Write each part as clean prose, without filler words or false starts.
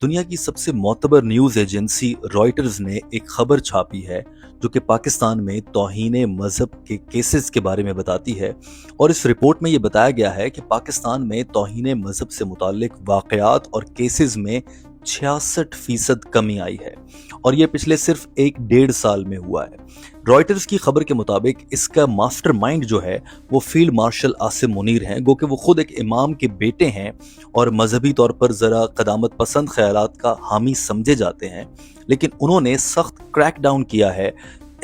दुनिया की सबसे मोतबर न्यूज़ एजेंसी रॉयटर्स ने एक खबर छापी है जो कि पाकिस्तान में तौहीन मजहब के केसेस के बारे में बताती है। और इस रिपोर्ट में ये बताया गया है कि पाकिस्तान में तौहीन मजहब से मुताल्लिक वाक़यात और केसेस में 66% कमी आई है और ये पिछले सिर्फ एक डेढ़ साल में हुआ है। रॉयटर्स की खबर के मुताबिक इसका मास्टरमाइंड जो है वो फील्ड मार्शल आसिम मुनीर हैं, गो कि वो खुद एक इमाम के बेटे हैं और मजहबी तौर पर ज़रा क़दामत पसंद ख्यालात का हामी समझे जाते हैं। लेकिन उन्होंने सख्त क्रैक डाउन किया है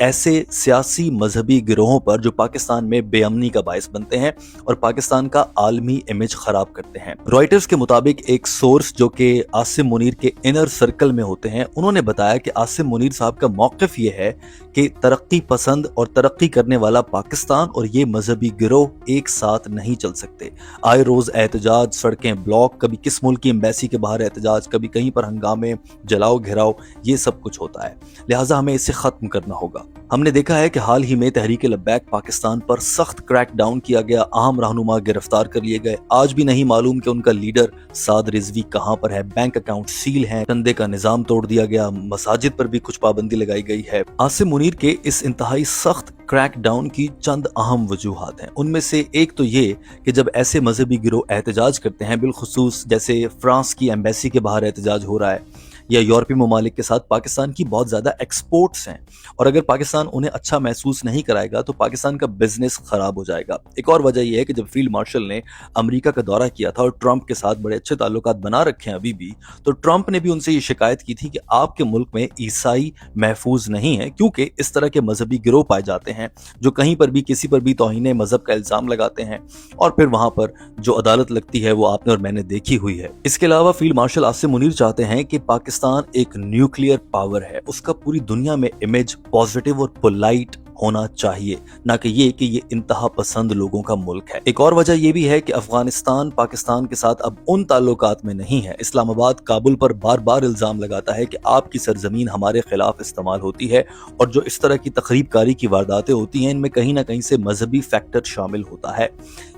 ऐसे सियासी मजहबी गिरोहों पर जो पाकिस्तान में बेअमनी का बायस बनते हैं और पाकिस्तान का आलमी इमेज खराब करते हैं। रॉयटर्स के मुताबिक एक सोर्स जो कि आसिम मुनीर के इनर सर्कल में होते हैं, उन्होंने बताया कि आसिम मुनीर साहब का मौक़िफ़ ये है कि तरक्की पसंद और तरक्की करने वाला पाकिस्तान और ये मजहबी गिरोह एक साथ नहीं चल सकते। आए रोज़ एहतजाज, सड़कें ब्लॉक, कभी किस मुल्क की एम्बेसी के बाहर एहतजाज, कभी कहीं पर हंगामे, जलाओ घिराव, ये सब कुछ होता है। लिहाजा हमें इसे ख़त्म करना होगा। हमने देखा है कि हाल ही में तहरीक लब्बैक पाकिस्तान पर सख्त क्रैक डाउन किया गया, अहम रहनुमा गिरफ्तार कर लिए गए। आज भी नहीं मालूम कि उनका लीडर साद रिजवी कहां पर है। बैंक अकाउंट सील हैं, चंदे का निजाम तोड़ दिया गया, मसाजिद पर भी कुछ पाबंदी लगाई गई है। आसिम मुनीर के इस इंतहाई सख्त क्रैक डाउन की चंद अहम वजूहात हैं। उनमें से एक तो ये कि जब ऐसे मजहबी गिरोह एहतजाज करते हैं, बिलखुसूस जैसे फ्रांस की एम्बेसी के बाहर एहतजाज हो रहा है या यूरोपीय ममालिक के साथ पाकिस्तान की बहुत ज़्यादा एक्सपोर्ट्स हैं और अगर पाकिस्तान उन्हें अच्छा महसूस नहीं कराएगा तो पाकिस्तान का बिजनेस खराब हो जाएगा। एक और वजह यह है कि जब फील्ड मार्शल ने अमेरिका का दौरा किया था और ट्रंप के साथ बड़े अच्छे ताल्लुकात बना रखे हैं अभी भी, तो ट्रंप ने भी उनसे ये शिकायत की थी कि आपके मुल्क में ईसाई महफूज नहीं है, क्योंकि इस तरह के मजहबी गिरोह पाए जाते हैं जो कहीं पर भी किसी पर भी तौहीन मजहब का इल्ज़ाम लगाते हैं और फिर वहां पर जो अदालत लगती है वो आपने और मैंने देखी हुई है। इसके अलावा फील्ड मार्शल आसिम मुनीर चाहते हैं कि पाकिस्तान एक न्यूक्लियर पावर है, उसका पूरी दुनिया में इमेज पॉजिटिव और पोलाइट होना चाहिए, ना कि ये इंतहा पसंद लोगों का मुल्क है। एक और वजह यह भी है कि अफगानिस्तान पाकिस्तान के साथ अब उन ताल्लुकात में नहीं है। इस्लामाबाद काबुल पर बार बार इल्जाम लगाता है कि आपकी सरजमीन हमारे खिलाफ इस्तेमाल होती है और जो इस तरह की तकरीबकारी की वारदातें होती हैं इनमें कहीं ना कहीं से मजहबी फैक्टर शामिल होता है।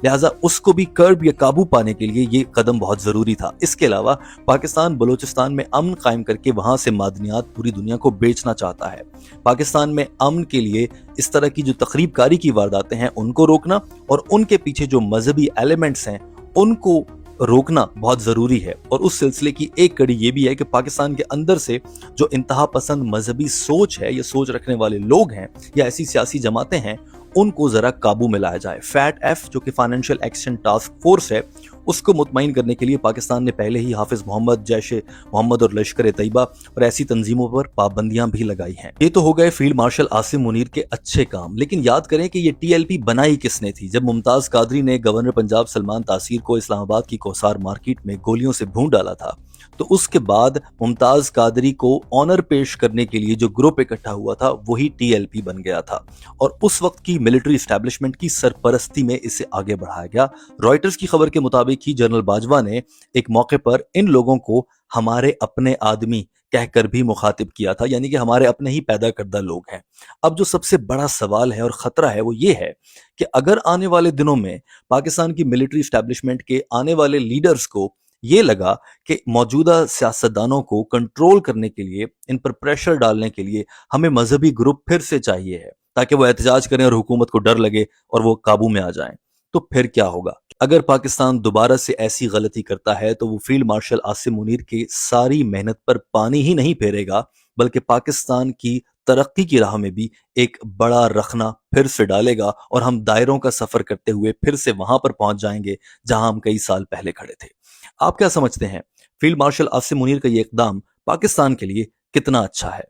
लिहाजा उसको भी कर्ब या काबू पाने के लिए ये कदम बहुत जरूरी था। इसके अलावा पाकिस्तान बलूचिस्तान में अमन कायम करके वहां से मादनियात पूरी दुनिया को बेचना चाहता है। पाकिस्तान में अमन के लिए इस तरह की जो तकरीबकारी की वारदातें हैं उनको रोकना और उनके पीछे जो मजहबी एलिमेंट्स हैं उनको रोकना बहुत जरूरी है। और उस सिलसिले की एक कड़ी ये भी है कि पाकिस्तान के अंदर से जो इंतहा पसंद मजहबी सोच है, ये सोच रखने वाले लोग हैं या ऐसी सियासी जमातें हैं, उनको जरा काबू में लाया जाए। फैट एफ जो कि फाइनेंशियल एक्शन टास्क फोर्स है, उसको मुतमईन करने के लिए पाकिस्तान ने पहले ही हाफिज मोहम्मद, जैश मोहम्मद और लश्कर तैयबा और ऐसी तंजीमों पर पाबंदियां भी लगाई हैं। ये तो हो गए फील्ड मार्शल आसिम मुनीर के अच्छे काम, लेकिन याद करें कि ये टीएलपी बनाई किसने थी। जब मुमताज कादरी ने गवर्नर पंजाब सलमान तासीर को इस्लामाबाद की कोसार मार्केट में गोलियों से भून डाला था, तो उसके बाद मुमताज कादरी को ऑनर पेश करने के लिए जो ग्रुप इकट्ठा हुआ था वही टीएलपी बन गया था और उस वक्त की मिलिट्री एस्टैब्लिशमेंट की सरपरस्ती में इसे आगे बढ़ाया गया। रॉयटर्स की खबर के मुताबिक ही जनरल बाजवा ने एक मौके पर इन लोगों को हमारे अपने आदमी कहकर भी मुखातिब किया था, यानी कि हमारे अपने ही पैदा करदा लोग हैं। अब जो सबसे बड़ा सवाल है और खतरा है वो ये है कि अगर आने वाले दिनों में पाकिस्तान की मिलिट्री एस्टैब्लिशमेंट के आने वाले लीडर्स को ये लगा कि मौजूदा सियासतदानों को कंट्रोल करने के लिए, इन पर प्रेशर डालने के लिए हमें मजहबी ग्रुप फिर से चाहिए है ताकि वो एहतजाज करें और हुकूमत को डर लगे और वो काबू में आ जाएं, तो फिर क्या होगा? अगर पाकिस्तान दोबारा से ऐसी गलती करता है तो वो फील्ड मार्शल आसिम मुनीर की सारी मेहनत पर पानी ही नहीं फेरेगा, बल्कि पाकिस्तान की तरक्की की राह में भी एक बड़ा रखना फिर से डालेगा और हम दायरों का सफर करते हुए फिर से वहां पर पहुंच जाएंगे जहां हम कई साल पहले खड़े थे। आप क्या समझते हैं, फील्ड मार्शल आसिम मुनीर का ये इकदाम पाकिस्तान के लिए कितना अच्छा है?